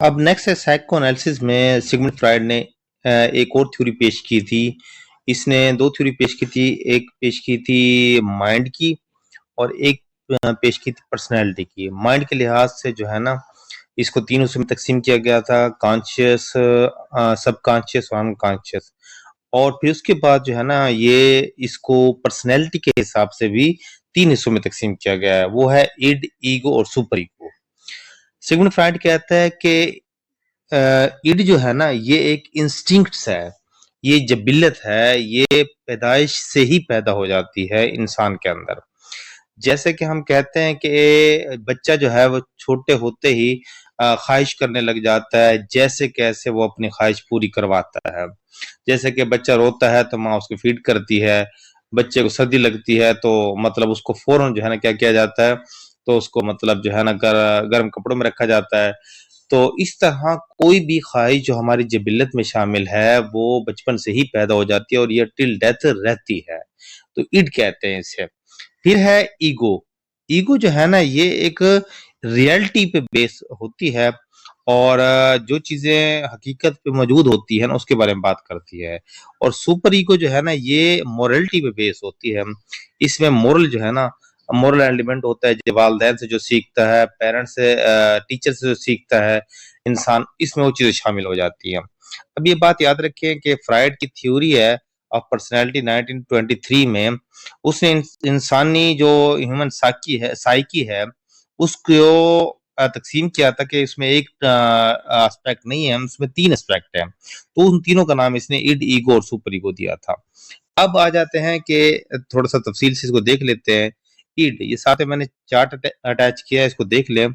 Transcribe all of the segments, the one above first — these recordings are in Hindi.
अब नेक्स्ट है साइकोएनालिसिस में सिगमंड फ्राइड ने एक और थ्योरी पेश की थी। इसने 2 थ्योरी पेश की थी, एक पेश की थी माइंड की और एक पेश की थी पर्सनैलिटी की। माइंड के लिहाज से जो है ना, इसको 3 हिस्सों में तक़सीम किया गया था, कॉन्शियस, सबकॉन्शियस और अनकॉन्शियस। और फिर उसके बाद जो है ना, ये इसको पर्सनैलिटी के हिसाब से भी 3 हिस्सों में तक़सीम किया गया है, वो है इड, ईगो और सुपर ईगो। सिगमंड फ्राइड कहता है कि ईड जो है ना, ये एक इंस्टिंक्ट्स है, ये जबिल्लत है, ये पैदाइश से ही पैदा हो जाती है इंसान के अंदर। जैसे कि हम कहते हैं कि बच्चा जो है वो छोटे होते ही ख्वाहिश करने लग जाता है, जैसे कैसे वो अपनी ख्वाहिश पूरी करवाता है। जैसे कि बच्चा रोता है तो माँ उसको फीड करती है, बच्चे को सर्दी लगती है तो मतलब उसको फ़ौरन जो है ना क्या किया जाता है, तो उसको मतलब जो है ना गर्म कपड़ों में रखा जाता है। तो इस तरह कोई भी ख्वाहिश जो हमारी जिबिल्लत में शामिल है, वो बचपन से ही पैदा हो जाती है और ये टिल डेथ रहती है। तो इड कहते हैं इसे। फिर है ईगो। ईगो जो है ना, ये एक रियलिटी पे बेस होती है और जो चीज़ें हकीकत पे मौजूद होती है ना, उसके बारे में बात करती है। और सुपर ईगो जो है ना, ये मोरलिटी पे बेस होती है। इसमें मोरल जो है ना, मोरल एलिमेंट होता है, जो वालिदैन से जो सीखता है, पेरेंट्स से, टीचर से जो सीखता है इंसान, इसमें वो चीज़ें शामिल हो जाती हैं। अब ये बात याद रखें कि फ्राइड की थ्योरी है ऑफ पर्सनैलिटी 1923 में, उसने इंसानी जो ह्यूमन साइकी है, उसको तकसीम किया था कि इसमें एक एस्पेक्ट नहीं है, उसमें 3 एस्पेक्ट हैं। तो उन तीनों का नाम इसने इड, ईगो और सुपर ईगो दिया था। अब आ जाते हैं कि थोड़ा-सा तफसील से इसको देख लेते हैं। इड, ये साथ में मैंने चार्ट अटैच किया है, इसको देख लें।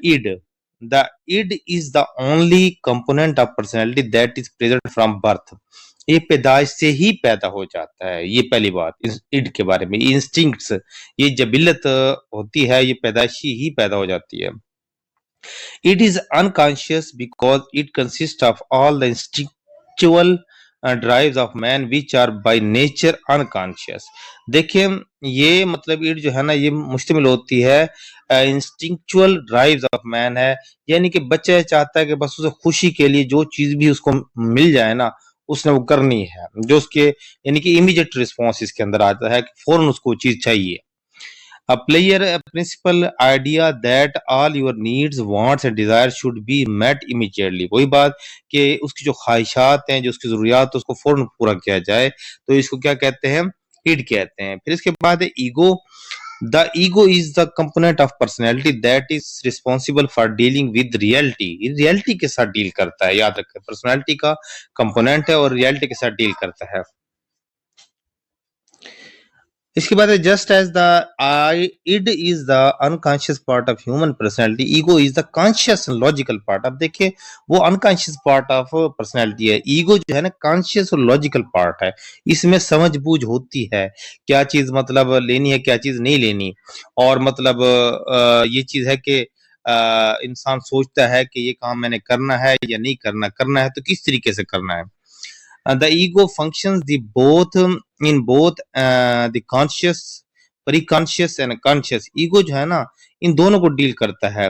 id, the id is the only component of personality that is present from birth। ये पैदाइश से ही पैदा हो जाता है, ये पहली बात इस इड के बारे में। इंस्टिंक्ट्स, ये जबिल्लत होती है, ये पैदाइशी ही पैदा हो जाती है। It is unconscious because it consists of all the instinctual drives of man which are by nature unconscious। देखिए, ये मतलब इट जो है ना, ये मुश्तमिल होती है इंस्टिंक्चुअल ड्राइव्स ऑफ मैन है, यानी कि बच्चा चाहता है कि बस उसे खुशी के लिए जो चीज भी उसको मिल जाए ना, उसने वो करनी है, जो उसके यानी कि इमीडिएट रिस्पॉन्स इसके अंदर आता है कि फौरन उसको चीज चाहिए। A player a principal idea that all your needs, wants and desires should be met immediately। वही बात कि उसकी जो ख्वाहिशात हैं, जो उसकी ज़रूरियात है, उसको फ़ौरन पूरा किया जाए, तो इसको क्या कहते हैं? इड कहते हैं। फिर इसके बाद है ego. The ego is the component of personality that is responsible for dealing with reality. ये रियलिटी के साथ डील करता है, याद रखें, पर्सनैलिटी का कंपोनेंट है और रियलिटी के साथ डील करता है। इसके बाद है just as the I id is the unconscious part of human personality, ego is the conscious logical part. अब देखिए, वो अनकॉन्शियस पार्ट ऑफ पर्सनैलिटी है, ईगो जो है ना कॉन्शियस और लॉजिकल पार्ट है। इसमें समझबूझ होती है, क्या चीज मतलब लेनी है, क्या चीज नहीं लेनी। और मतलब ये चीज है कि इंसान सोचता है कि ये काम मैंने करना है या नहीं करना, करना है तो किस तरीके से करना है। The ego functions the both in both the conscious, preconscious and conscious. Ego जो है ना, इन दोनों को डील करता है,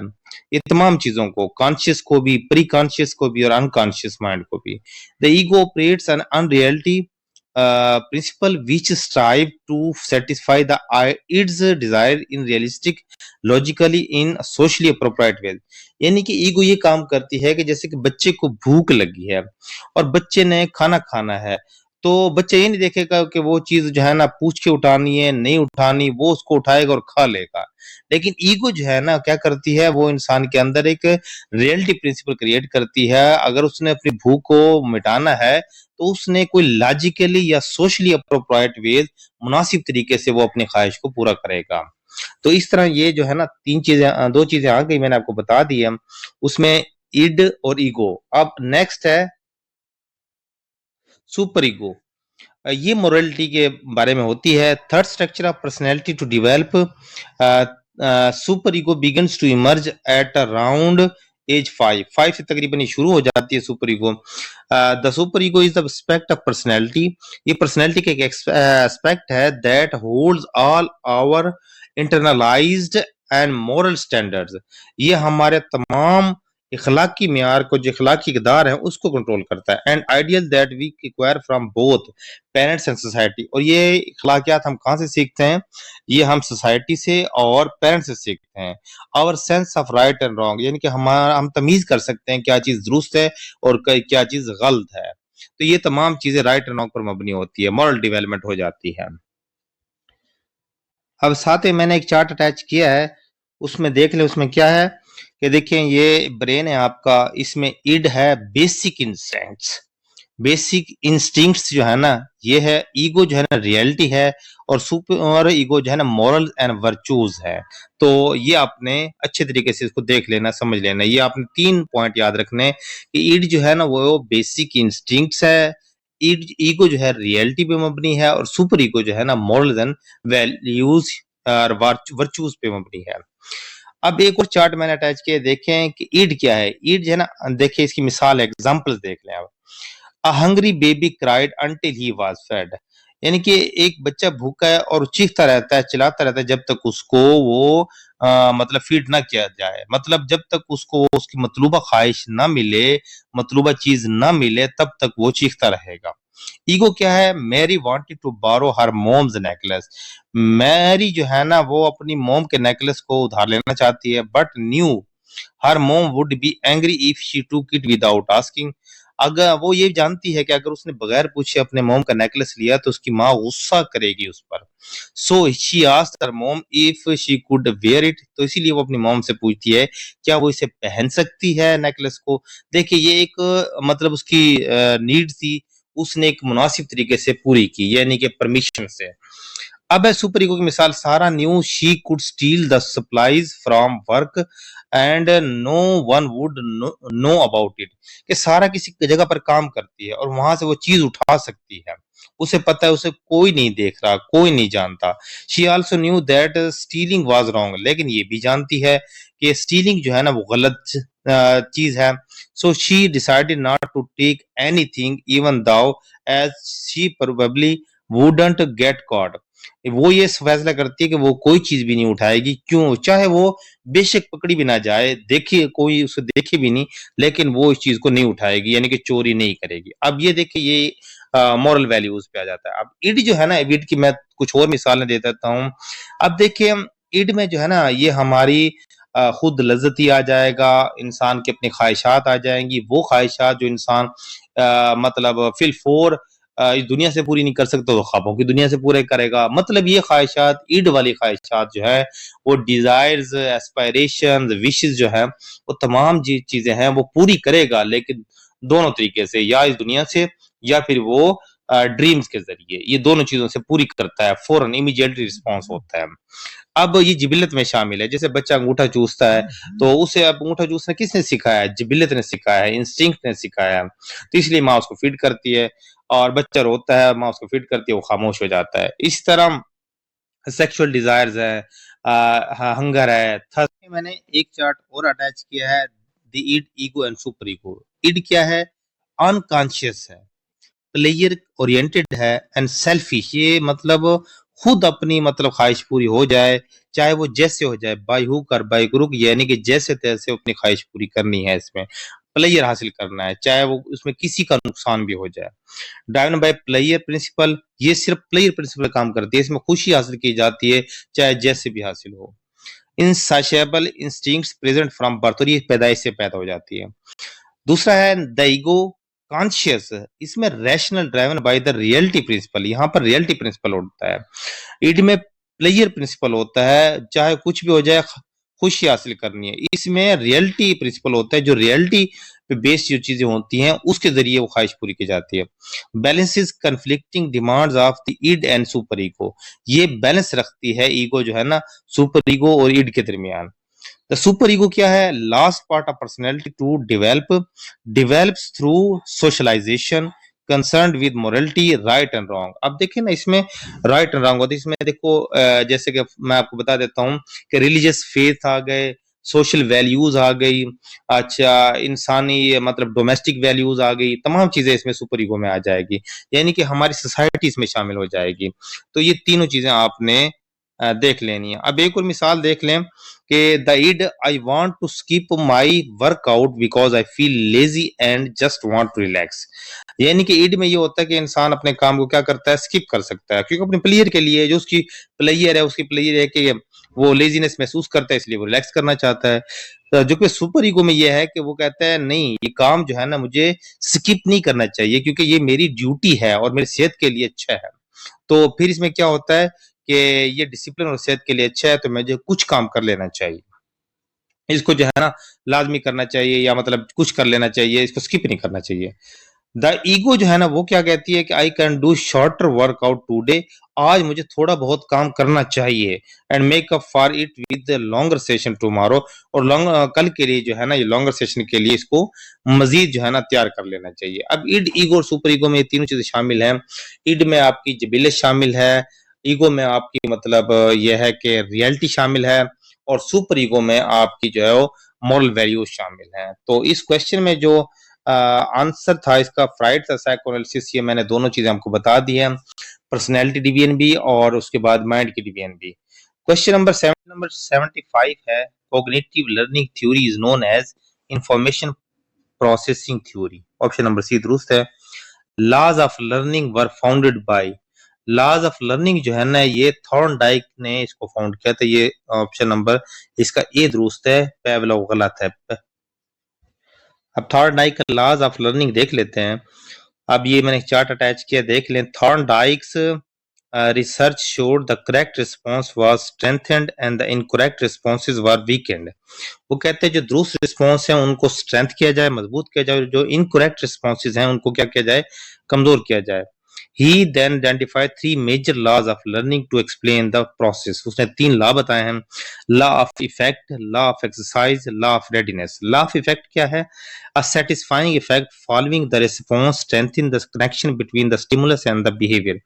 ये तमाम चीजों को, कॉन्शियस को भी, प्री कॉन्शियस को भी और अनकॉन्शियस माइंड को भी। The ego operates an unreality principle which strive to satisfy the its desire in realistic, logically in socially appropriate way। यानी कि ईगो ये काम करती है कि जैसे कि बच्चे को भूख लगी है और बच्चे ने खाना खाना है, तो बच्चा ये नहीं देखेगा कि वो चीज जो है ना पूछ के उठानी है नहीं उठानी, वो उसको उठाएगा और खा लेगा। लेकिन ईगो जो है ना क्या करती है, वो इंसान के अंदर एक रियलिटी प्रिंसिपल क्रिएट करती है। अगर उसने अपनी भूख को मिटाना है, तो उसने कोई लॉजिकली या सोशली अप्रोप्रिएट वे, मुनासिब तरीके से वो अपनी ख्वाहिश को पूरा करेगा। तो इस तरह ये जो है ना 3 चीजें, 2 चीजें आ गई, मैंने आपको बता दी है उसमें, इड और ईगो। अब नेक्स्ट है सुपर ईगो। ये मोरालिटी के बारे में होती है। Third structure of personality to develop, super ego begins to emerge at around age 5 से तकरीबन ये शुरू हो जाती है super ego. The super ego is the aspect of personality. ये पर्सनैलिटी का एक एस्पेक्ट है that holds all our internalised and moral standards. ये हमारे तमाम इखलाकी मियार को, जो इखलाकी इक़दार है उसको कंट्रोल करता है। And ideal that we acquire from both parents and society. और ये इखलाकियात हम कहाँ से सीखते हैं? ये हम सोसाइटी से और पेरेंट्स से सीखते हैं। Our sense of right and wrong, यानी कि हम तमीज कर सकते हैं क्या चीज दुरुस्त है और क्या चीज गलत है। तो ये तमाम चीजें राइट एंड रॉन्ग पर मबनी होती है, मॉरल डेवलपमेंट हो जाती है। अब साथ ही मैंने एक चार्ट अटैच किया है, उसमें देख ले उसमें क्या है कि देखिए ये ब्रेन है आपका, इसमें इड है बेसिक इंस्टिंक्ट्स। बेसिक इंस्टिंक्ट्स जो है ना ये है, ईगो जो है ना रियलिटी है, और सुपर ईगो जो है ना मॉरल एंड वर्चूज है। तो ये आपने अच्छे तरीके से इसको देख लेना, समझ लेना। ये आपने 3 पॉइंट याद रखने कि ईड जो है ना वो बेसिक इंस्टिंक्ट्स है, ईगो जो है रियलिटी पे मबनी है, और सुपर ईगो जो है ना मॉरल्स एंड वैल्यूज और वर्चूज पे मबनी है। अब एक और चार्ट मैंने अटैच किया, देखें कि ईड क्या है। ईड जो है ना, देखिए इसकी मिसाल एग्जांपल्स देख लें आप। A hungry baby cried until he was fed, यानी कि एक बच्चा भूखा है और चीखता रहता है, चिल्लाता रहता है जब तक उसको वो मतलब फीड ना किया जाए। मतलब जब तक उसको उसकी मतलूबा ख्वाहिश ना मिले, मतलूबा चीज ना मिले, तब तक वो चीखता रहेगा। ईगो क्या है? Mary wanted to borrow her mom's necklace. Mary जो है ना वो अपनी मॉम के नेकलेस को उधार लेना चाहती है, but new her mom would be angry if she टूक इट विदाउट आस्किंग। अगर वो ये जानती है कि अगर उसने बगैर पूछे अपने मॉम का नेकलेस लिया तो उसकी माँ गुस्सा करेगी उस पर। So she asked her mom if she could wear it. तो इसीलिए वो अपनी मॉम से पूछती है क्या वो इसे पहन सकती है नेकलेस को। देखिए ये एक मतलब उसकी नीड थी, उसने एक मुनासिब तरीके से पूरी की, यानी कि परमिशन से। अब है सुपर ईगो की मिसाल। Sara knew she could steal the supplies from work and no one would know about it. कि सारा किसी जगह पर काम करती है और वहां से वो चीज उठा सकती है, उसे पता है, उसे कोई नहीं देख रहा, कोई नहीं जानता। She also knew that stealing was wrong, लेकिन ये भी जानती है कि स्टीलिंग जो है ना वो गलत चीज है। So she decided not to take anything even though as she probably wouldn't get caught. वो ये फैसला करती है कि वो कोई चीज भी नहीं उठाएगी, क्यों? चाहे वो बेशक पकड़ी भी ना जाए, देखिए कोई उसे देखे भी नहीं, लेकिन वो इस चीज को नहीं उठाएगी, यानी कि चोरी नहीं करेगी। अब ये देखिए ये मॉरल वैल्यूज पे आ जाता है। अब ईड जो है ना, ईड की मैं कुछ और मिसालें दे देता हूँ। अब देखिए ईड में जो है ना ये हमारी खुद लज्जती आ जाएगा, इंसान की अपनी ख्वाहिशात आ जाएंगी, वो ख्वाहिशात जो इंसान मतलब फिल फोर इस दुनिया से पूरी नहीं कर सकता तो ख्वाबों की दुनिया से पूरे करेगा। मतलब ये ख्वाहिशात, ईड वाली ख्वाहिशात जो है वो डिजायर्स, एस्पायरेशन, विशेस जो है वो तमाम चीजें हैं वो पूरी करेगा, लेकिन दोनों तरीके से, या इस दुनिया से या फिर वो ड्रीम्स के जरिए, ये दोनों चीजों से पूरी करता है, फौरन इमीडिएटली रिस्पॉन्स होता है। अब ये जिबिलत में शामिल है। जैसे बच्चा अंगूठा चूसता है तो उसे अब अंगूठा चूसना किसने सिखाया है? जिबिलत ने सिखाया है, इंस्टिंक्ट ने सिखाया है। तो इसलिए माँ उसको फीड करती है, और बच्चा रोता है, माँ उसको फीड करती है, वो खामोश हो जाता है। इस तरह सेक्सुअल डिजायर्स है, हंगर है, थर्स्ट। मैंने एक चार्ट और अटैच किया है, the id, ego and super ego. Id क्या है? अनकॉन्शियस है, प्लेयर ओरिएंटेड है, एंड सेल्फिश। ये मतलब खुद अपनी मतलब ख्वाहिश पूरी हो जाए, चाहे वो जैसे हो जाए, बाय हुक और बाय क्रुक, यानी कि जैसे तैसे अपनी ख्वाहिश पूरी करनी है, इसमें प्लेयर हासिल करना है, चाहे वो उसमें किसी का नुकसान भी हो जाए। ड्राइवन बाय प्लेयर प्रिंसिपल, ये सिर्फ प्लेयर प्रिंसिपल काम करती है, इसमें खुशी हासिल की जाती है चाहे जैसे भी हासिल हो। इनसाशेबल इंस्टिंक्ट्स प्रेजेंट फ्रॉम बर्थ, और ये पैदाइश से पैदा हो जाती है। दूसरा है द ईगो कॉन्शियस, इसमें rational driven by the reality principle, यहाँ पर रियलिटी प्रिंसिपल होता है। ईड में प्लेयर प्रिंसिपल होता है, चाहे कुछ भी हो जाए खुशी हासिल करनी है। इसमें रियलिटी प्रिंसिपल होता है, जो रियलिटी पे बेस्ड जो चीजें होती हैं उसके जरिए वो ख्वाहिश पूरी की जाती है। Balances conflicting demands of the id and super ego, ये बैलेंस रखती है ईगो जो है ना सुपर ईगो और ईड के दरमियान। द सुपर ईगो क्या है? Last part of personality to develops through socialisation, concern with morality, right and wrong. अब देखिए ना इसमें राइट एंड रॉन्ग होती है। इसमें देखो जैसे कि मैं आपको बता देता हूँ कि रिलीजियस फेथ आ गए, सोशल वैल्यूज आ गई, अच्छा इंसानी मतलब डोमेस्टिक वैल्यूज आ गई, तमाम चीजें इसमें सुपर ईगो में आ जाएगी, यानी कि हमारी सोसाइटी इसमें शामिल हो जाएगी। तो ये तीनों चीजें आपने देख लेनी है। अब एक और मिसाल देख लें कि the id I want to skip my workout because I feel lazy and just want to relax. यानी कि ईड में ये होता है कि इंसान अपने काम को क्या करता है, स्किप कर सकता है, क्योंकि अपने प्लेयर के लिए, जो उसकी प्लेयर है, उसकी प्लेयर है कि वो लेजीनेस महसूस करता है, इसलिए वो रिलैक्स करना चाहता है। जो कि सुपर ईगो में ये है कि वो कहता है नहीं, ये काम जो है ना मुझे स्किप नहीं करना चाहिए, क्योंकि ये मेरी ड्यूटी है और मेरी सेहत के लिए अच्छा है। तो फिर इसमें क्या होता है कि ये डिसिप्लिन और सेहत के लिए अच्छा है, तो मुझे कुछ काम कर लेना चाहिए, इसको जो है ना लाजमी करना चाहिए, या मतलब कुछ कर लेना चाहिए, इसको स्किप नहीं करना चाहिए। द ईगो जो है ना वो क्या कहती है कि I can do shorter workout today, आज मुझे थोड़ा बहुत काम करना चाहिए, and make up for it with longer session tomorrow, और कल के लिए जो है ना ये लॉन्गर सेशन के लिए इसको मजीद जो है ना तैयार कर लेना चाहिए। अब इड, ईगो और सुपर ईगो में ये तीनों चीजें शामिल हैं। इड में आपकी जिबिलियत शामिल है, ईगो में आपकी मतलब यह है कि रियलिटी शामिल है, और सुपर ईगो में आपकी जो है वो मॉरल वैल्यूज शामिल हैं। तो इस क्वेश्चन में जो आंसर था इसका फ्राइड था साइकोएनालिसिस, ये मैंने दोनों चीजें आपको बता दी हैं, पर्सनैलिटी डिवीजन भी और उसके बाद माइंड की डिवीजन भी। क्वेश्चन नंबर 75 है, cognitive learning theory is known as information processing theory. Option number C दुरुस्त है। Laws of learning were founded by, laws of learning जो है ना ये थॉर्नडाइक ने इसको फाउंड किया था, ये ऑप्शन नंबर इसका ए दुरुस्त है, पेवलोव गलत है। अब थॉर्नडाइक का लॉज ऑफ लर्निंग देख लेते हैं। अब ये मैंने चार्ट अटैच किया, देख लें। Thorndike's research showed the correct response was strengthened and the incorrect responses were weakened. वो कहते हैं जो दुरुस्त रिस्पॉन्स है उनको स्ट्रेंथ किया जाए, मजबूत किया जाए, जो इनकरेक्ट रिस्पॉन्सेज हैं उनको क्या किया जाए, कमजोर किया जाए। He then identified three major laws of learning to explain the process. उसने तीन लॉ बताए हैं, law of effect, law of exercise, law of readiness. Law of effect क्या है? A satisfying effect following the response strengthen the connection between the stimulus and the behavior.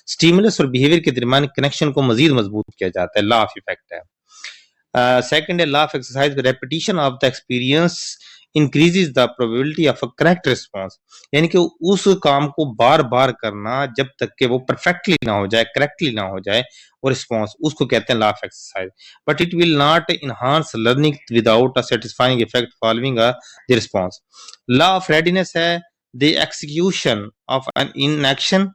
Stimulus और बिहेवियर के दरमियान कनेक्शन को मजीद मजबूत किया जाता है, लॉ ऑफ इफेक्ट है। सेकंड है law of exercise, repetition of the experience increases the probability of a correct response. यानी कि उस काम को बार बार करना जब तक कि वो परफेक्टली ना हो जाए, करेक्टली ना हो जाए वो रिस्पॉन्स, उसको कहते हैं law of exercise. But it will not enhance learning without a satisfying effect following the response. Law of readiness है the execution of an in action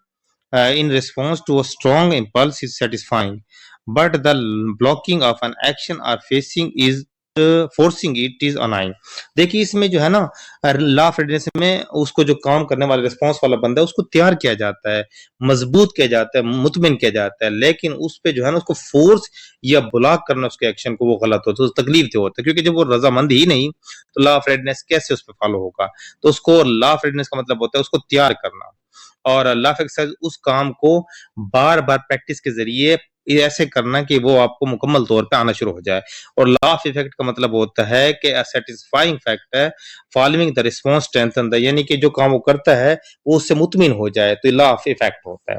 in response to a strong impulse is satisfying, but the blocking of an action or facing is forcing it is annoying. देखिए इसमें जो है ना लॉ ऑफ रेडिनेस में उसको जो काम करने वाला रिस्पॉन्स वाला बंदा है उसको तैयार किया जाता है, मजबूत किया जाता है, मुतमिन किया जाता है, लेकिन उस पे जो है ना उसको फोर्स या ब्लॉक करना उसके एक्शन को वो गलत होता है, तो तकलीफ दे होता है, क्योंकि जब वो रजामंद ही नहीं तो लॉ ऑफ रेडिनेस कैसे उस पर फॉलो होगा। तो उसको लॉ ऑफ रेडिनेस का मतलब होता है उसको तैयार करना, और अल्लाह एक्सरसाइज उस काम को बार बार प्रैक्टिस के जरिए ऐसे करना कि वो आपको मुकम्मल तौर पे आना शुरू हो जाए। और लॉ ऑफ इफेक्ट का मतलब होता है कि सेटिस्फाइंग फैक्ट है following the response strengthen the, यानी कि जो काम वो करता है वो उससे मुतमिन हो जाए, तो लॉ ऑफ इफेक्ट होता है।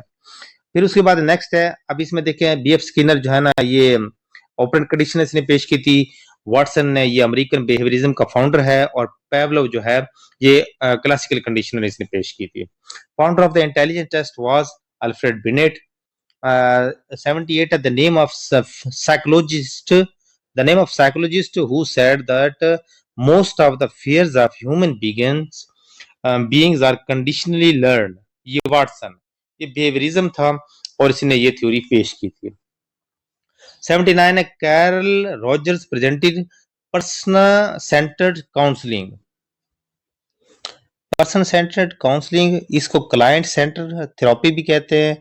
फिर उसके बाद नेक्स्ट है, अब इसमें देखें बीएफ स्किनर जो है ना ये ऑपरेंट कंडीशन इसने पेश की थी, वाटसन ने, ये अमेरिकन बिहेवियरिज्म का फाउंडर है, और पेवलोव जो है ये क्लासिकल कंडीशनर इसने पेश की थी। Founder of the intelligence test was Alfred Binet. 78 at the name of psychologist, the name of psychologist who said that most of the fears of human beings are conditionally learned, ये वाटसन, ये बिहेवियरिज्म था और इसने ये थ्योरी पेश की थी। 79 है Carl Rogers presented person centred counselling. Person centred counselling, इसको क्लाइंट सेंटर थेरेपी भी कहते हैं,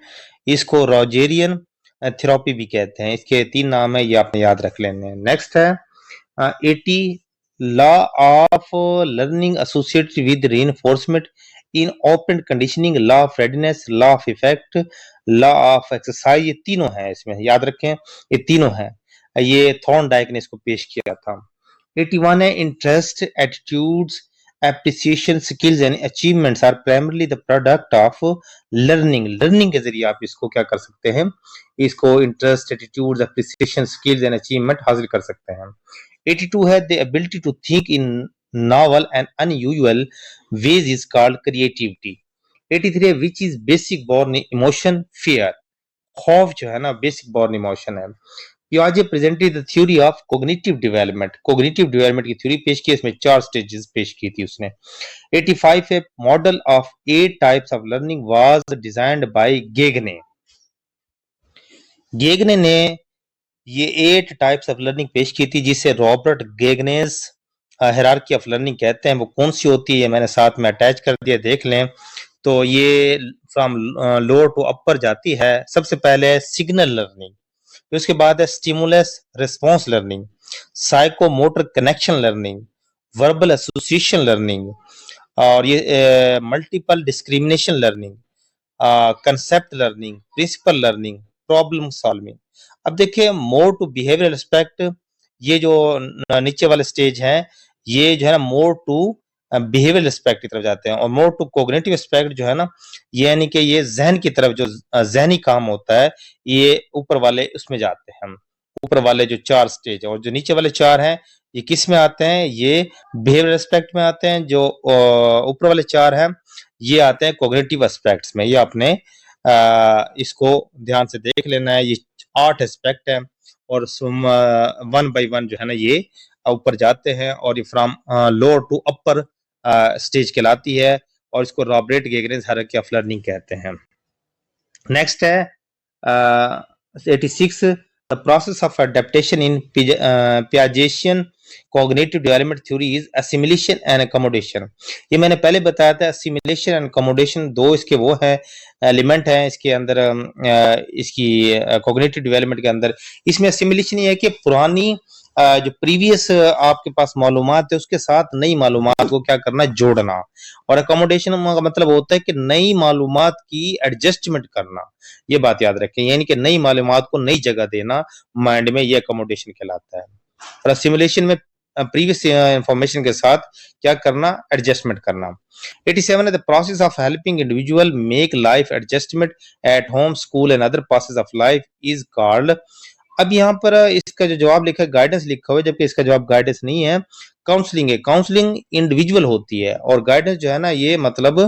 इसको रॉजेरियन थेरेपी भी कहते हैं। इसके तीन नाम है, ये आपने याद रख लेने हैं। नेक्स्ट है 80 law of learning associated with reinforcement in open conditioning, law of readiness, law of effect, law of exercise, ये तीनों हैं इसमें, याद रखें ये तीनों हैं। ये थॉर्नडाइक ने इसको पेश किया था। 81 है interest, attitudes, appreciation, skills and achievements are primarily the product of learning। Learning के जरिए आप इसको क्या कर सकते हैं, इसको interest, attitudes, appreciation, skills and achievement हासिल कर सकते हैं। 82 है the ability to think in novel and unusual ways is called creativity। 83 है which is basic born emotion fear, खौफ जो है ना बेसिक बॉर्न इमोशन है। पियाजे presented the theory of cognitive development की थ्योरी पेश की, इसमें 4 स्टेजेस पेश की थी उसने। 85 a model of 8 types of learning was designed by Gagne. Gagne ने ये 8 टाइप्स ऑफ लर्निंग पेश की थी, जिसे Robert Gagne's hierarchy of learning कहते हैं। वो कौन सी होती है मैंने साथ में अटैच कर दिया, देख लें। तो ये फ्रॉम लोअर टू अपर जाती है। सबसे पहले है सिग्नल लर्निंग, फिर उसके बाद है stimulus response learning, psychomotor connection learning, verbal association learning, और ये multiple discrimination learning, concept learning, principle learning, problem solving. अब देखिए मोर टू बिहेवियरल एस्पेक्ट, ये जो नीचे वाले स्टेज हैं, ये जो है ना मोर टू बिहेवियरल एस्पेक्ट की तरफ जाते हैं। और मोर टू कोग्निटिव एस्पेक्ट जो है ना, ये यानी कि ये जहन की तरफ जो जहनी काम होता है, ये ऊपर वाले उसमें जाते हैं हम। ऊपर वाले जो 4 स्टेज है और जो नीचे वाले 4 हैं, ये किस में आते हैं? ये बिहेवियरल एस्पेक्ट में आते हैं। जो ऊपर वाले 4 हैं, ये आते हैं कोग्निटिव एस्पेक्ट्स में। ये आपने इसको ध्यान से देख लेना है। ये 8 एस्पेक्ट है और वन बाय वन जो है ना ये ऊपर जाते हैं, और ये from lower to upper stage कहलाती है, और इसको Robert Gagne's hierarchy of learning कहते हैं। नेक्स्ट है 86 the process of adaptation in Piagetian cognitive development theory is assimilation and accommodation. ये मैंने पहले बताया था, असिमिलेशन एंड अकोमोडेशन दो इसके वो है एलिमेंट है इसके अंदर, इसकी कॉग्निटिव डेवलपमेंट के अंदर। इसमें असिमिलेशन ये है कि पुरानी जो प्रीवियस आपके पास मालूमात है उसके साथ नई मालूमात को क्या करना, जोड़ना। और अकोमोडेशन का मतलब होता है कि नई मालूमात की एडजस्टमेंट करना। ये बात याद रखें, यानी कि नई मालूमात को नई जगह देना माइंड में, ये अकोमोडेशन कहलाता है। और सिमुलेशन में प्रीवियस इंफॉर्मेशन के साथ क्या करना, एडजस्टमेंट करना। 87 है the process of helping individual make life adjustment at home, school and other process of life is called. अब यहाँ पर इसका जो जवाब लिखा है गाइडेंस लिखा हुआ है, जबकि इसका जवाब गाइडेंस नहीं है, काउंसलिंग है। काउंसलिंग इंडिविजुअल होती है, और गाइडेंस जो है ना ये मतलब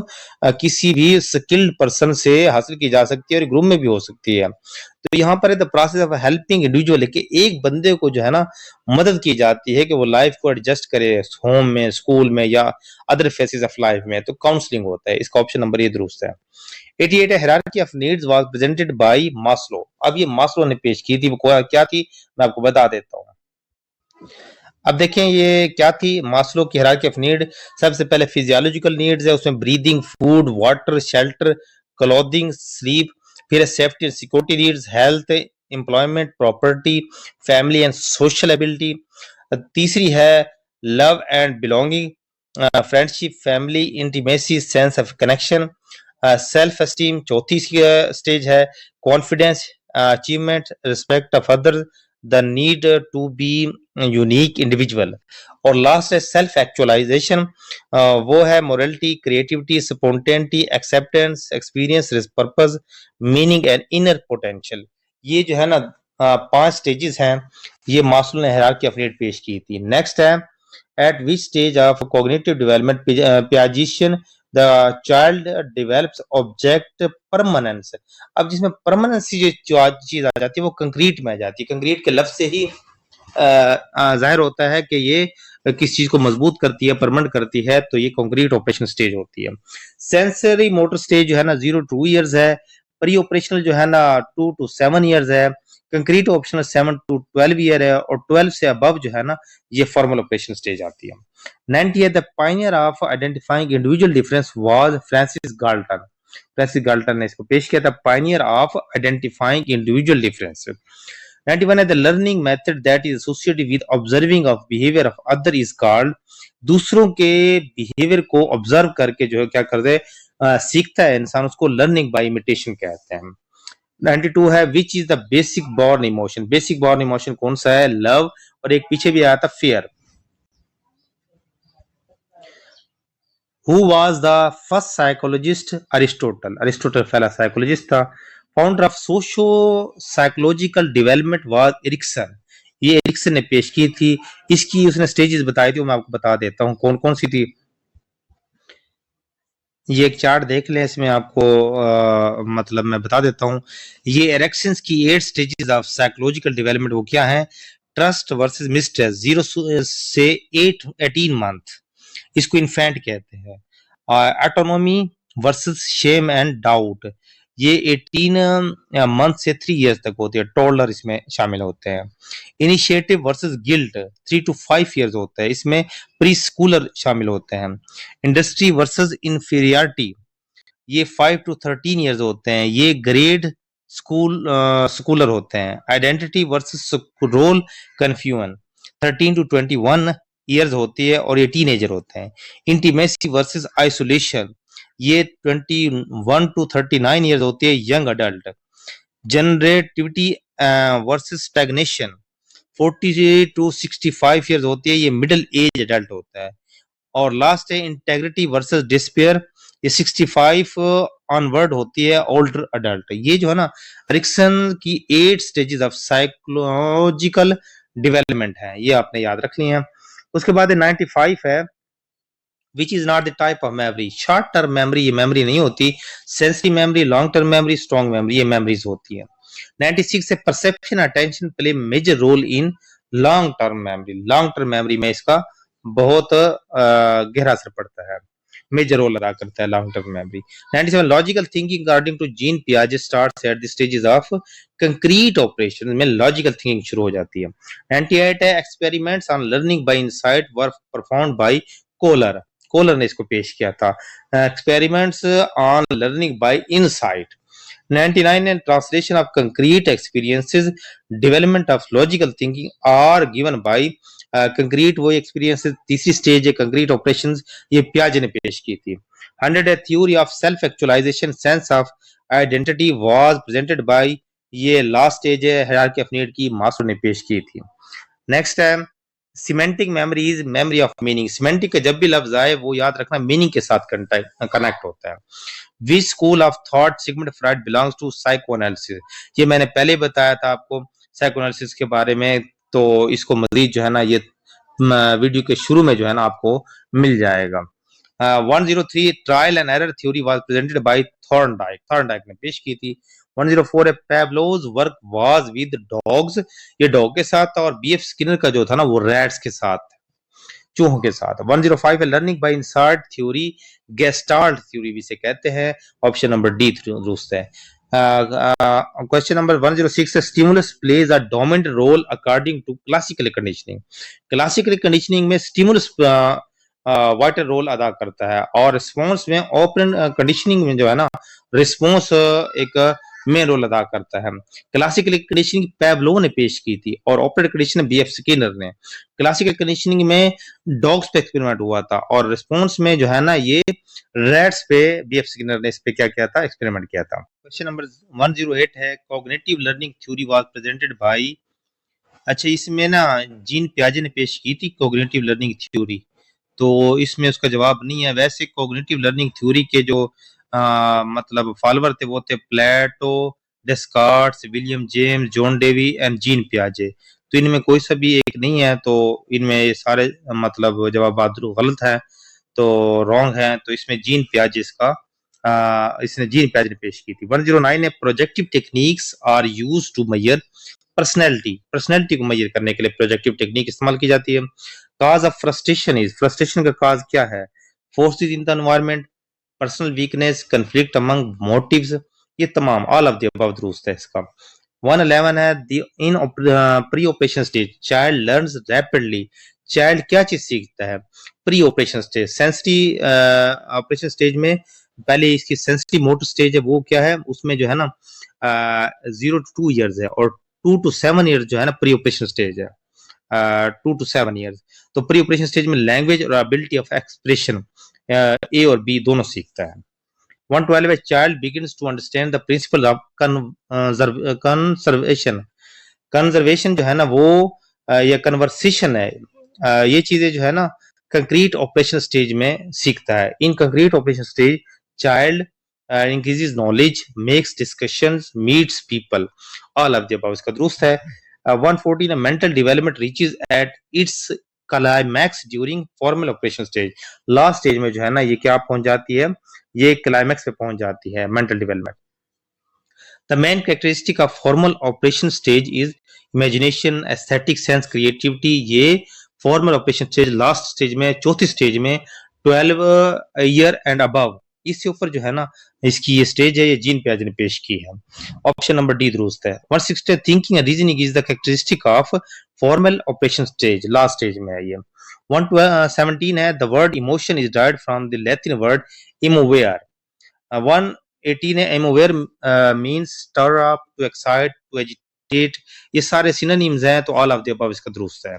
किसी भी स्किल्ड पर्सन से हासिल की जा सकती है और ग्रुप में भी हो सकती है। तो यहाँ पर the process of helping individual है कि एक बंदे को जो है ना मदद की जाती है कि वो लाइफ को एडजस्ट करे होम में, स्कूल में या अदर फेसेस ऑफ लाइफ में, तो काउंसलिंग होता है। इसका ऑप्शन नंबर ये दुरुस्त है। 88 hierarchy of needs was presented bye Maslow. अब ये मास्लो ने पेश की थी, वो क्या थी मैं आपको बता देता हूँ। अब देखें ये क्या थी मास्लो की हायरार्की ऑफ नीड। सबसे पहले फिजियोलॉजिकल नीड्स है, उसमें breathing, food, water, shelter, clothing, sleep. फिर safety and security needs, health, employment, property, family and social ability. तीसरी है love and belonging, friendship, family, intimacy, sense of connection, self esteem. चौथी स्टेज है confidence, achievement, respect of other, the need to be unique individual. और लास्ट है सेल्फ एक्चुअलाइजेशन, वो है morality, creativity, spontaneity, acceptance, experience, purpose, meaning and inner potential. ये जो है ना 5 स्टेजेस हैं, ये मास्लो ने हायरार्की ऑफ नीड पेश की थी। नेक्स्ट है at which stage of cognitive development Piagetian the child develops object permanence. अब जिसमें परमानेंस जो चीज आ जाती है वो कंक्रीट में आ जाती है। कंक्रीट के लफ्ज से ही जाहिर होता है कि ये किस चीज को मजबूत करती है, परमानेंट करती है, तो ये कंक्रीट ऑपरेशन स्टेज होती है। सेंसरी मोटर स्टेज जो है ना 0 to 2 years है। प्री ऑपरेशनल जो है ना 2 to 7 years है। कंक्रीट ऑप्शनल 7 to 12 year है, और 12 से अबव जो है ना ये फॉर्मल ऑपरेशन स्टेज आती है। 90 the Pioneer of identifying individual difference was Francis Galton. Francis Galton ने इसको पेश किया था, Pioneer of identifying individual difference. 91 है the learning method that is associated with observing of behaviour of other is called. दूसरों के बिहेवियर को ऑब्जर्व करके जो है क्या कर दे सीखता है इंसान, उसको लर्निंग बाय इमिटेशन कहते हैं। 92 है which is the basic born emotion. Basic born emotion कौन सा है? लव, और एक पीछे भी आया था fear. Who was the first psychologist? Aristotle. Aristotle पहला साइकोलॉजिस्ट था। Founder of socio psychological development was Erikson. ये एरिक्सन ने पेश की थी। इसकी उसने स्टेजेस बताई थी, वो मैं आपको बता देता हूँ कौन कौन सी थी। ये एक चार्ट देख लें, इसमें आपको मतलब मैं बता देता हूँ। ये एरेक्शंस की 8 स्टेजेस ऑफ साइकोलॉजिकल डेवलपमेंट वो क्या है? ट्रस्ट वर्सेस मिसट्रस्ट, 0 से 18 मंथ, इसको इन्फेंट कहते हैं। Autonomy versus shame and doubt, ये 18 मंथ से 3 इयर्स तक होती है, टोडलर इसमें शामिल होते हैं। Initiative versus guilt 3 to 5 years होता है, इसमें प्री स्कूलर शामिल होते हैं। इंडस्ट्री वर्सेस इंफीरियरिटी, ये 5 to 13 इयर्स होते हैं, ये ग्रेड स्कूलर होते हैं। Identity versus role confusion 13 to 21 years होती है और ये टीनेजर होते हैं। इंटीमेसी वर्सेस आइसोलेशन, ये 21 to 39 इयर्स होती है, young adult. Generativity versus stagnation 40 to 65 years होती है, ये मिडिल एज एडल्ट होता है। और लास्ट है इंटेग्रिटी वर्सेस डिस्पेयर, ये 65 ऑनवर्ड होती है, ओल्डर अडल्ट। ये जो है ना एरिक्सन की 8 स्टेजेस ऑफ साइकोलॉजिकल डेवलपमेंट है, ये आपने याद रख ली है। उसके बाद 95 है, which is not the type of memory. Short term memory ये मेमोरी नहीं होती, sensory memory, long term memory, strong memory, ये मेमोरीज होती है। 96 से perception attention play major role in long term memory. Long term memory में इसका बहुत गहरा असर पड़ता है, मेजर रोल अदा करता है long term memory. 97 logical thinking according to Jean पियाजे starts at the stages of concrete operation, में लॉजिकल थिंकिंग शुरू हो जाती है। 98 है experiments on learning by insight were performed by Kohler, Kohler ने इसको पेश किया था, experiments on learning by insight. 99 and translation of concrete experiences, development of logical thinking are given by concrete वो experiences। तीसरी स्टेज है कंक्रीट ऑपरेशंस, ये पियाजे ने पेश की थी। 100 है theory of self actualisation, sense of identity was presented by, ये लास्ट स्टेज है हायरार्की ऑफ नीड की, मास्लो ने पेश की थी। नेक्स्ट है semantic memory is memory of meaning. Semantic का जब भी लफ्ज आए वो याद रखना मीनिंग के साथ कनेक्ट होता है। Which school of thought Sigmund Freud belongs to psychoanalysis, ये मैंने पहले बताया था आपको साइकोएनालिसिस के बारे में, तो इसको मजीद जो है ना ये वीडियो के शुरू में जो है ना आपको मिल जाएगा। 103 trial and error theory was presented bye Thorndike, Thorndike ने पेश की थी। 104 है पेवलोव्स वर्क वाज विद डॉग्स, ये डॉग के साथ था, और बीएफ स्किनर का जो था ना वो रैट्स के साथ, चूहों के साथ। 105 है learning by insight theory, Gestalt theory भी इसे कहते हैं, ऑप्शन नंबर डी दुरुस्त है। क्वेश्चन नंबर 106 है stimulus plays a dominant role according to classical conditioning. Classical conditioning में स्टिमुलस वाइटल रोल अदा करता है, और रिस्पॉन्स में ऑपरेंट कंडीशनिंग में जो है ना रिस्पॉन्स एक मेन रोल अदा करता है। क्लासिकल कंडीशनिंग पेवलोव ने पेश की थी, और ऑपरेंट कंडीशनिंग बीएफ स्किनर ने। क्लासिकल कंडीशनिंग में डॉग्स पे एक्सपेरिमेंट हुआ था, और रिस्पॉन्स में जो है ना ये रैट्स पे बीएफ स्किनर ने इस पे क्या किया था, एक्सपेरिमेंट किया था। क्वेश्चन नंबर 108 है cognitive learning theory was presented bye, अच्छा इसमें ना जीन पियाजे ने पेश की थी कॉग्निटिव लर्निंग थ्योरी, तो इसमें उसका जवाब नहीं है। वैसे कॉग्निटिव लर्निंग थ्योरी के जो मतलब फॉलोअर थे वो थे Plato, Descartes, William James, John Dewey and Jean पियाजे, तो इनमें कोई सा भी एक नहीं है, तो इनमें ये सारे मतलब जवाब गलत है, तो रॉन्ग है। तो इसमें जीन पियाजे इसका इसने जीन पियाजे ने पेश की थी। 109 है projective techniques are used to measure personality, personality को मेजर करने के लिए प्रोजेक्टिव टेक्निक इस्तेमाल की जाती है। Cause of frustration is, frustration का काज क्या है? Forces in the environment, personal weakness, conflict among motives, ये तमाम ऑल ऑफ द अबव दुरुस्त है इसका। 111 है the in pre operation stage child learns rapidly, child क्या चीज सीखता है प्री ऑपरेशन स्टेज? सेंसिटी ऑपरेशन स्टेज में पहले इसकी सेंसिटिव मोटर स्टेज है, वो क्या है उसमें जो है ना 0 to 2 ईयर्स है, और 2 to 7 ईयर्स जो है ना प्री ऑपरेशन स्टेज है, 2 to 7 ईयर्स। तो प्री ऑपरेशन स्टेज में लैंग्वेज और एबिलिटी ऑफ एक्सप्रेशन ए और बी दोनों सीखता है। 112 है child begins to understand the principle of conservation, conservation जो है ना वो या कन्वर्सेशन है, ये चीजें जो है ना कंक्रीट ऑपरेशन स्टेज में सीखता है। इन concrete operation stage child increases knowledge, makes discussions, meets people, all of the above इसका दुरुस्त है। 114 mental development reaches at its climax during formal operation stage. Last stage में जो है ना ये क्या पहुंच जाती है, ये क्लाइमैक्स पे पहुंच जाती है mental development. The main characteristic of formal operation stage is imagination, aesthetic sense, creativity। ये formal operation stage last stage में, चौथी स्टेज में 12 ईयर एंड अबव, इससे ऊपर जो है ना इसकी ये स्टेज है, ये जीन पियाजे ने पेश की है। ऑप्शन नंबर डी दुरुस्त है। 160 thinking and reasoning is the characteristic of formal operation stage, last stage में है ये। 117 है the word emotion is derived from the Latin word emovere. 118 है emovere means stir up, to excite, to agitate. ये सारे सिनोनिम्स हैं, तो ऑल ऑफ द अबव इसका दुरुस्त है।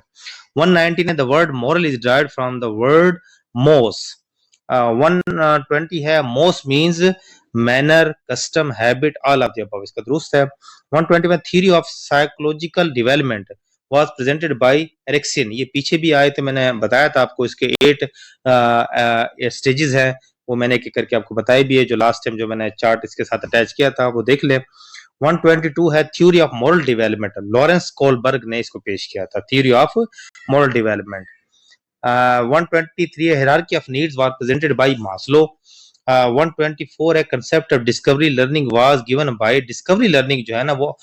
119 है the word moral is derived from the word mos. 120 है mos means manner, custom, habit, all of the above इसका दुरुस्त है। 121 theory of psychological development was presented by Erikson. ये पीछे भी आए थे, मैंने बताया था आपको, इसके 8 स्टेजेस हैं, वो मैंने एक करके आपको बताया भी है, जो लास्ट टाइम जो मैंने चार्ट इसके साथ अटैच किया था वो देख ले। 122 है theory of moral development, Lawrence Kohlberg ने इसको पेश किया था, थ्योरी ऑफ मॉरल डेवलपमेंट। 123 है hierarchy of needs was presented bye Maslow. 124 है concept of discovery learning was given by, discovery learning जो है ना वो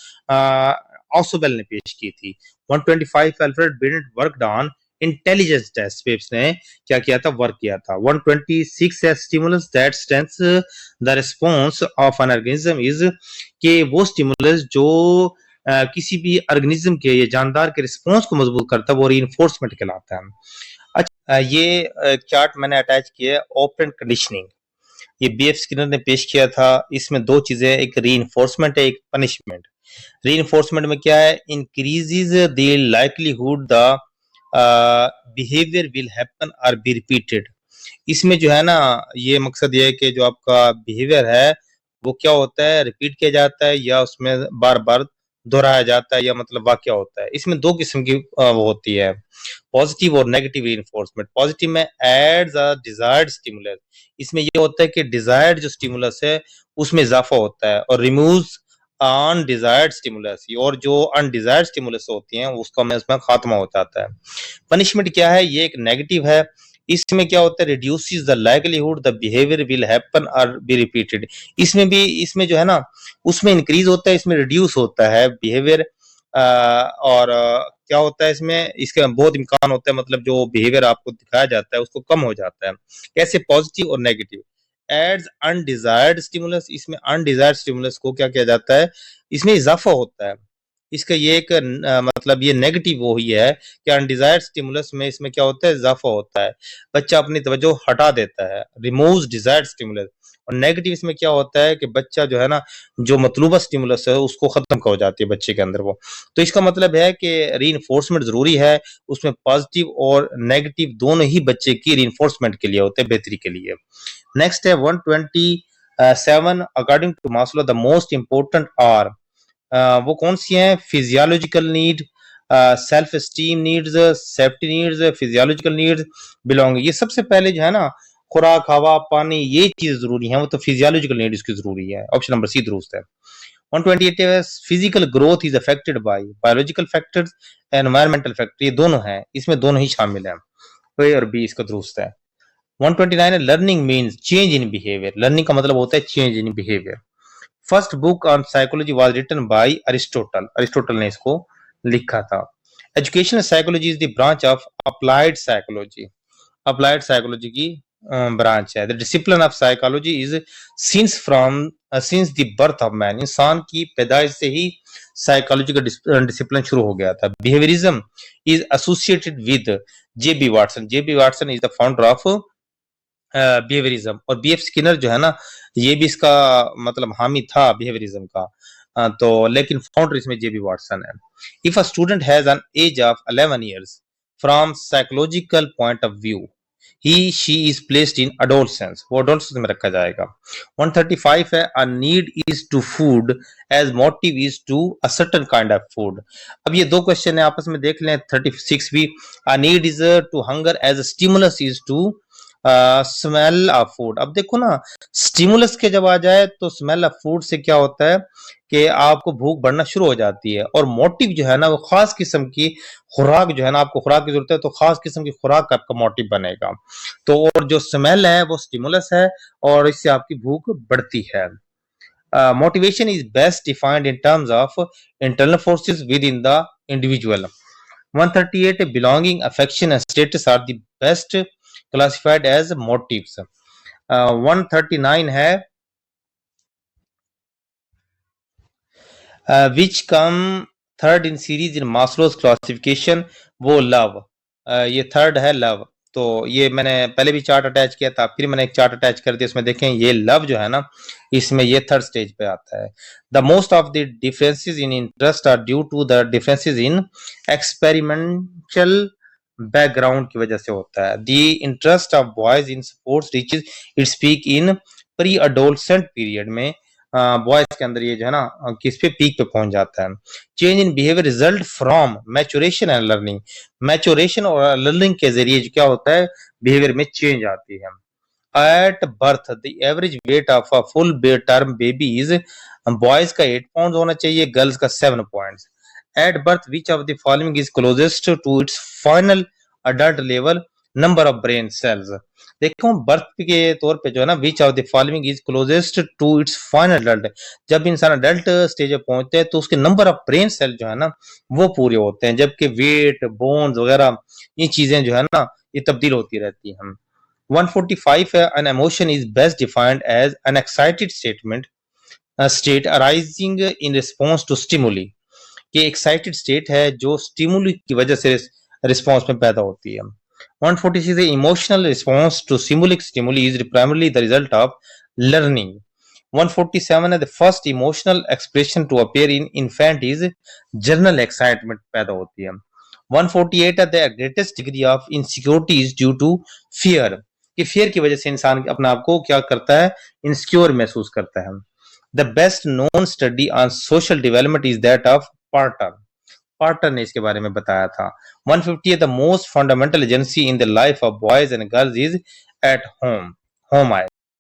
ऑसोबेल ने पेश की थी। 125 Alfred Binet worked on intelligence test पे इसने क्या किया था, वर्क किया था। 126 है stimulus that strengths the response of an organism is, कि वो स्टिमुलस जो किसी भी ऑर्गेनिज्म के, ये जानदार के रिस्पांस को मजबूत करता है, वो रीइंफोर्समेंट कहलाता है। अच्छा, ये चार्ट मैंने अटैच किया है, ओपरेंट कंडीशनिंग, ये बीएफ स्किनर ने पेश किया था। इसमें दो चीजें, एक रीइंफोर्समेंट है, एक पनिशमेंट। रीइंफोर्समेंट में क्या है, increases the likelihood the behaviour will happen और बी रिपीटेड। इसमें जो है ना ये मकसद ये है कि जो आपका बिहेवियर है वो क्या होता है, रिपीट किया जाता है या उसमें बार बार दोहराया जाता है, या मतलब वाकया होता है। इसमें दो किस्म की वो होती है, पॉजिटिव और नेगेटिव रीइंफोर्समेंट। पॉजिटिव में एड्स अ डिजायर्ड स्टिमुलस, इसमें ये होता है कि डिजायर्ड जो स्टिमुलस है उसमें इजाफा होता है, और रिमूव्स अनडिजायर्ड स्टिमुलस, और जो अनडिजायर्ड स्टिमुलस होती हैं उसका में उसमें खात्मा हो जाता है। पनिशमेंट क्या है, ये एक नेगेटिव है। इसमें क्या होता है, reduces the likelihood the behaviour will happen और बी रिपीटेड। इसमें भी, इसमें जो है ना उसमें इंक्रीज होता है, इसमें रिड्यूस होता है बिहेवियर। और क्या होता है इसमें, इसके बहुत इम्कान होता है, मतलब जो बिहेवियर आपको दिखाया जाता है उसको कम हो जाता है। कैसे, पॉजिटिव और नेगेटिव। एड्स अनडिजायर्ड स्टिमुलस, इसमें अनडिजायर्ड स्टिमुलस को क्या किया जाता है, इसमें इजाफा होता है। इसका ये एक मतलब ये नेगेटिव वो ही है कि अनडिजायर्ड स्टिमुलस में इसमें क्या होता है, इजाफा होता है, बच्चा अपनी तवज्जो हटा देता है, रिमूव्स डिजायर्ड स्टिमुलस। और नेगेटिव इसमें क्या होता है कि बच्चा जो है ना जो मतलूबा स्टिमुलस है उसको खत्म कर जाती है बच्चे के अंदर वो। तो इसका मतलब है कि रीइंफोर्समेंट जरूरी है, उसमें पॉजिटिव और नेगेटिव दोनों ही बच्चे की रीइंफोर्समेंट के लिए होते हैं, बेहतरी के लिए। नेक्स्ट है 127 according to Maslow the most important are, वो कौन सी हैं, physiological need, self esteem needs, safety needs, physiological needs, belonging. ये सबसे पहले जो है ना खुराक, हवा, पानी, ये चीज जरूरी है, वो तो फिजियोलॉजिकल नीड इसकी जरूरी है। ऑप्शन नंबर सी दुरुस्त है। 128 physical growth is affected by biological factors, environmental factor, ये दोनों हैं, इसमें दोनों ही शामिल हैं, ए और बी इसका दुरुस्त है। 129 है learning means change in behaviour, learning का मतलब होता है change in behaviour. First book on psychology was written by Aristotle, Aristotle ने इसको लिखा था। Educational psychology is the branch of applied psychology, applied psychology की ब्रांच है। The discipline of psychology is since the birth of man, इंसान की पैदाइश से ही साइकोलॉजी का डिसिप्लिन शुरू हो गया था। Behaviourism is associated with J B Watson, J B Watson is the founder of behaviourism. और बीएफ स्किनर जो है ना ये भी इसका मतलब हामी था बिहेवियरिज्म का, तो लेकिन फाउंडर इसमें जेबी वाटसन है। If a student has an age of 11 years from psychological point of view he she is placed in adolescence, वो adolescence में रखा जाएगा। 135 है a need is to food as motive is to a certain kind of food। अब ये दो क्वेश्चन है आपस में देख लें। 36 भी a need is to hunger as a stimulus is to smell of food. अब देखो ना, स्टिमुलस के जब आ जाए तो स्मेल ऑफ फूड से क्या होता है कि आपको भूख बढ़ना शुरू हो जाती है, और मोटिव जो है ना वो खास किस्म की खुराक जो है ना, आपको खुराक की जरूरत है तो खास किस्म की खुराक का आपका मोटिव बनेगा। तो और जो स्मेल है वो स्टिमुलस है, और इससे आपकी भूख बढ़ती है। Motivation is best defined in terms of internal forces within the individual. 138 belonging, affection, and status are the best classified as motives. 139 है which come third in series in Maslow's classification, वो love, ये थर्ड है लव। तो ये मैंने पहले भी चार्ट अटैच किया था, फिर मैंने एक चार्ट अटैच कर दिया, इसमें देखें ये लव जो है ना, इसमें ये थर्ड स्टेज पे आता है। The most of the differences in interest are due to the differences in experimental background की वजह से होता है। The interest of boys in sports reaches its peak in pre adolescent period में, बॉयज के अंदर ये जो है ना किस पे पीक पे पहुंच जाता है। Change in behaviour result from maturation and learning, maturation और लर्निंग के जरिए क्या होता है, बिहेवियर में चेंज आती है। At birth the average weight of a full term baby is, boys का 8 पाउंड होना चाहिए, गर्ल्स का 7 points. At birth which of the following is closest to its final adult level, number of brain cells. देखो बर्थ के तौर पे जो है ना, which of the following is closest to its final adult, जब इंसान अडल्ट स्टेज पे पहुंचते हैं तो उसके नंबर ऑफ ब्रेन सेल जो है ना वो पूरे होते हैं, जबकि वेट, बोन्स वगैरह ये चीजें जो है ना ये तब्दील होती रहती हैं। 145 है, an emotion is best defined as an excited state arising in response to stimuli, कि एक्साइटेड स्टेट है जो स्टिमुली की वजह से रिस्पॉन्स में पैदा होती है। 146 है, emotional response to similar stimuli is primarily the result of learning. 147 है, the first emotional expression to appear in infant is general excitement पैदा होती है। 148 है, the greatest degree of insecurity is due to fear, कि फियर की वजह से इंसान अपने आप को क्या करता है, इनसिक्योर महसूस करता है। The best known study on social development is that of Parten, Parten ने इसके बारे में बताया था। 150 the most fundamental agency in the life of boys and girls is at home, home आए।